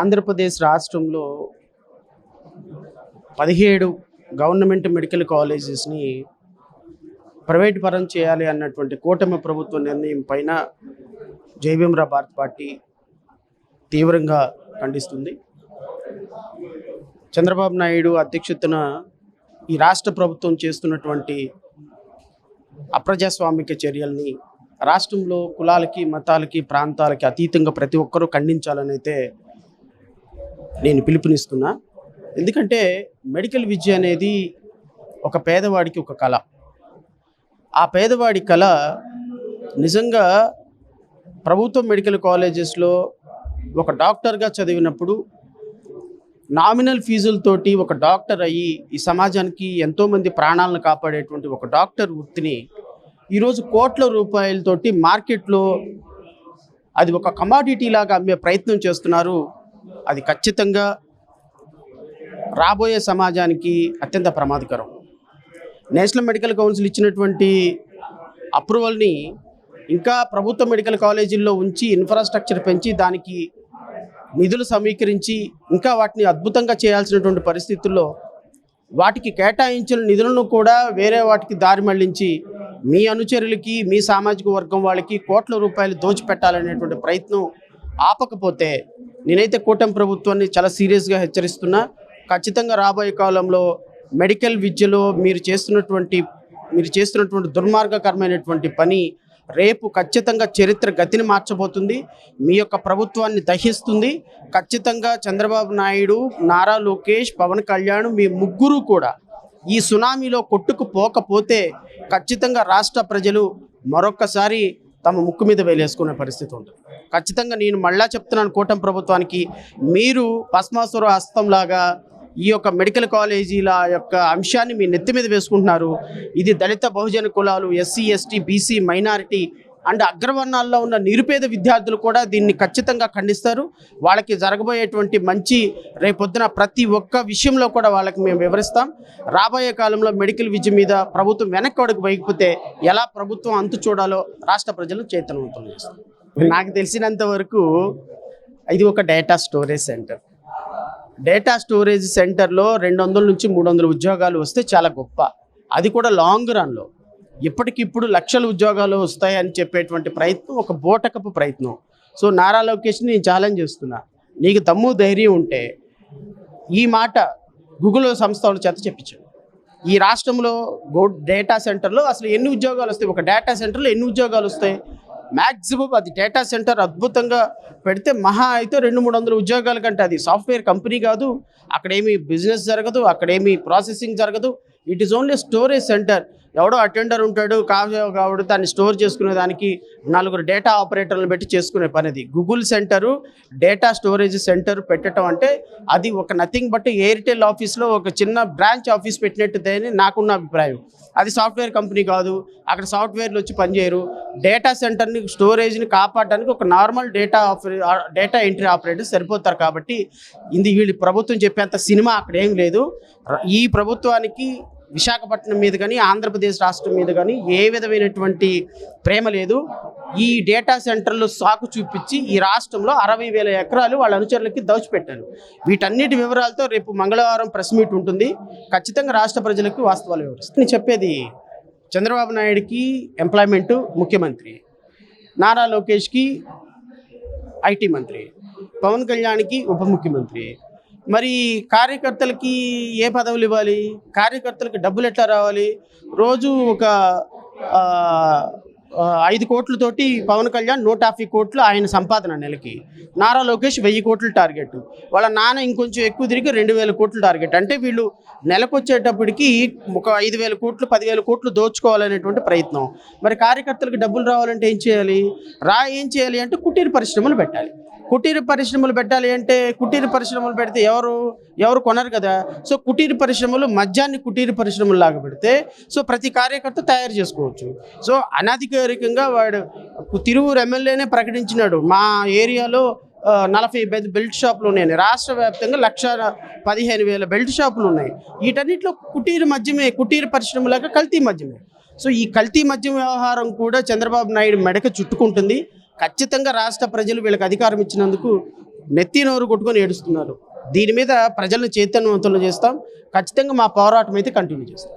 ఆంధ్రప్రదేశ్ రాష్ట్రంలో 17 government medical కాలేజెస్ని private పరం చేయాలి అన్నటువంటి కూటమి ప్రభుత్వ నిర్ణయం పైన జై భీమ్ రా భారత్ పార్టీ తీవ్రంగా ఖండిస్తుంది. చంద్రబాబు నాయుడు అధ్యక్షతన ఈ రాష్ట్ర ప్రభుత్వం చేస్తున్నటువంటి అప్రజాస్వామిక చర్యల్ని రాష్ట్రంలో కులాలకి, మతాలకి, ప్రాంతాలకి అతీతంగా ప్రతి ఒక్కరూ ఖండించాలని అయితే నేను పిలుపునిస్తున్నా. ఎందుకంటే మెడికల్ విద్య అనేది ఒక పేదవాడికి ఒక కళ. ఆ పేదవాడి కళ నిజంగా ప్రభుత్వ మెడికల్ కాలేజెస్లో ఒక డాక్టర్గా చదివినప్పుడు నామినల్ ఫీజులతోటి ఒక డాక్టర్ అయ్యి ఈ సమాజానికి ఎంతోమంది ప్రాణాలను కాపాడేటువంటి ఒక డాక్టర్ వృత్తిని ఈరోజు కోట్ల రూపాయలతోటి మార్కెట్లో అది ఒక కమాడిటీ లాగా అమ్మే ప్రయత్నం చేస్తున్నారు. అది ఖచ్చితంగా రాబోయే సమాజానికి అత్యంత ప్రమాదకరం. నేషనల్ మెడికల్ కౌన్సిల్ ఇచ్చినటువంటి అప్రూవల్ని ఇంకా ప్రభుత్వ మెడికల్ కాలేజీల్లో ఉంచి ఇన్ఫ్రాస్ట్రక్చర్ పెంచి దానికి నిధులు సమీకరించి ఇంకా వాటిని అద్భుతంగా చేయాల్సినటువంటి పరిస్థితుల్లో వాటికి కేటాయించిన నిధులను కూడా వేరే వాటికి దారి మళ్లించి మీ అనుచరులకి, మీ సామాజిక వర్గం వాళ్ళకి కోట్ల రూపాయలు దోచిపెట్టాలనేటువంటి ప్రయత్నం ఆపకపోతే నేనైతే కూటమి ప్రభుత్వాన్ని చాలా సీరియస్గా హెచ్చరిస్తున్నా. ఖచ్చితంగా రాబోయే కాలంలో మెడికల్ విద్యలో మీరు చేస్తున్నటువంటి దుర్మార్గకరమైనటువంటి పని రేపు ఖచ్చితంగా చరిత్ర గతిని మార్చబోతుంది. మీ యొక్క ప్రభుత్వాన్ని దహిస్తుంది. ఖచ్చితంగా చంద్రబాబు నాయుడు, నారా లోకేష్, పవన్ కళ్యాణ్ మీ ముగ్గురు కూడా ఈ సునామీలో కొట్టుకుపోకపోతే ఖచ్చితంగా రాష్ట్ర ప్రజలు మరొక్కసారి తమ ముక్కు మీద వేలేసుకునే పరిస్థితి ఉంటుంది. ఖచ్చితంగా నేను మళ్ళా చెప్తున్నాను కూటమి ప్రభుత్వానికి, మీరు భస్మాసుర హస్తంలాగా ఈ యొక్క మెడికల్ కాలేజీల యొక్క అంశాన్ని మీ నెత్తి మీద వేసుకుంటున్నారు. ఇది దళిత, బహుజన కులాలు, SC, ST, BC, minority and అగ్రవర్ణాల్లో ఉన్న నిరుపేద విద్యార్థులు కూడా దీన్ని ఖచ్చితంగా ఖండిస్తారు. వాళ్ళకి జరగబోయేటువంటి మంచి రేపొద్దున ప్రతి ఒక్క విషయంలో కూడా వాళ్ళకి మేము వివరిస్తాం. రాబోయే కాలంలో మెడికల్ విద్య మీద ప్రభుత్వం వెనక్కి అడుగు వేయకపోతే ఎలా ప్రభుత్వం అంతు చూడాలో రాష్ట్ర ప్రజలు చైతన్యవంతం చేస్తారు. నాకు తెలిసినంత వరకు ఇది ఒక data storage centre. Data storage సెంటర్లో 200 నుంచి 300 ఉద్యోగాలు వస్తే చాలా గొప్ప. అది కూడా లాంగ్ రన్లో ఇప్పటికిప్పుడు లక్షల ఉద్యోగాలు వస్తాయని చెప్పేటువంటి ప్రయత్నం ఒక బోటకపు ప్రయత్నం. సో నారా లోకేష్ని నేను ఛాలెంజ్ చేస్తున్నా, నీకు దమ్ము ధైర్యం ఉంటే ఈ మాట గూగుల్ సంస్థల చేత చెప్పించు. ఈ రాష్ట్రంలో డేటా సెంటర్లో అసలు ఎన్ని ఉద్యోగాలు వస్తాయి? ఒక డేటా సెంటర్లో ఎన్ని ఉద్యోగాలు వస్తాయి? మ్యాక్సిమం అది డేటా సెంటర్ అద్భుతంగా పెడితే మహా అయితే 200-300 ఉద్యోగాల కంటే అది సాఫ్ట్వేర్ కంపెనీ కాదు. అక్కడేమి బిజినెస్ జరగదు, అక్కడేమి ప్రాసెసింగ్ జరగదు. It is only storage centre. ఎవడో అటెండర్ ఉంటాడు, కావుడు దాన్ని స్టోర్ చేసుకునే దానికి 4 డేటా ఆపరేటర్లను పెట్టి చేసుకునే పని. అది Google centre, data storage centre పెట్టడం అంటే అది ఒక నథింగ్ బట్ ఎయిర్టెల్ ఆఫీస్లో ఒక చిన్న బ్రాంచ్ ఆఫీస్ పెట్టినట్టుదని నాకున్న అభిప్రాయం. అది సాఫ్ట్వేర్ కంపెనీ కాదు. అక్కడ సాఫ్ట్వేర్లు వచ్చి పనిచేయరు. డేటా సెంటర్ని, స్టోరేజ్ని కాపాడడానికి ఒక నార్మల్ డేటా ఎంట్రీ ఆపరేటర్ సరిపోతారు. కాబట్టి వీళ్ళు ప్రభుత్వం చెప్పేంత సినిమా అక్కడ ఏం లేదు. ఈ ప్రభుత్వానికి విశాఖపట్నం మీద కానీ, ఆంధ్రప్రదేశ్ రాష్ట్రం మీద కానీ ఏ విధమైనటువంటి ప్రేమ లేదు. ఈ డేటా సెంటర్లు సాకు చూపించి ఈ రాష్ట్రంలో 60,000 ఎకరాలు వాళ్ళ అనుచరులకి దోచిపెట్టారు. వీటన్నిటి వివరాలతో రేపు మంగళవారం ప్రెస్ మీట్ ఉంటుంది. ఖచ్చితంగా రాష్ట్ర ప్రజలకు వాస్తవాలు వివరిస్తాను. నేను చెప్పేది, చంద్రబాబు నాయుడుకి ఎంప్లాయ్మెంటు ముఖ్యమంత్రి, నారా లోకేష్కి ఐటీ మంత్రి, పవన్ కళ్యాణ్కి ఉప ముఖ్యమంత్రి. మరి కార్యకర్తలకి ఏ పదవులు ఇవ్వాలి? కార్యకర్తలకి డబ్బులు ఎట్లా రావాలి? రోజు ఒక 5 కోట్లతోటి పవన్ కళ్యాణ్ 150 కోట్లు ఆయన సంపాదన నెలకి. నారా లోకేష్ 1000 కోట్లు టార్గెట్. వాళ్ళ నాన్న ఇంకొంచెం ఎక్కువ తిరిగి 2000 కోట్లు టార్గెట్. అంటే వీళ్ళు నెలకు వచ్చేటప్పటికి ఒక 5,000 కోట్లు, 10,000 కోట్లు దోచుకోవాలనేటువంటి ప్రయత్నం. మరి కార్యకర్తలకు డబ్బులు రావాలంటే ఏం చేయాలి? ఏం చేయాలి అంటే కుటీర పరిశ్రమలు పెట్టాలి. కుటీర పరిశ్రమలు పెట్టాలి అంటే కుటీర పరిశ్రమలు పెడితే ఎవరు కొనరు కదా. సో కుటీర పరిశ్రమలు మద్యాన్ని కుటీర పరిశ్రమలు లాగా పెడితే సో ప్రతి కార్యకర్త తయారు చేసుకోవచ్చు. సో అనధికారికంగా వాడు తిరువూరు ఎమ్మెల్యేనే ప్రకటించినాడు, మా ఏరియాలో 40 బెల్ట్ షాపులు ఉన్నాయి. రాష్ట్ర వ్యాప్తంగా 1,15,000 బెల్ట్ షాపులు ఉన్నాయి. వీటన్నిటిలో కుటీర పరిశ్రమలాగా కల్తీ మద్యమే. సో ఈ కల్తీ మద్యం వ్యవహారం కూడా చంద్రబాబు నాయుడు మెడక చుట్టుకుంటుంది. ఖచ్చితంగా రాష్ట్ర ప్రజలు వీళ్ళకి అధికారం ఇచ్చినందుకు నెత్తి నోరు కొట్టుకొని ఏడుస్తున్నారు. దీని మీద ప్రజలను చైతన్యవంతులు చేస్తాం. ఖచ్చితంగా మా పోరాటం అయితే కంటిన్యూ చేస్తాం.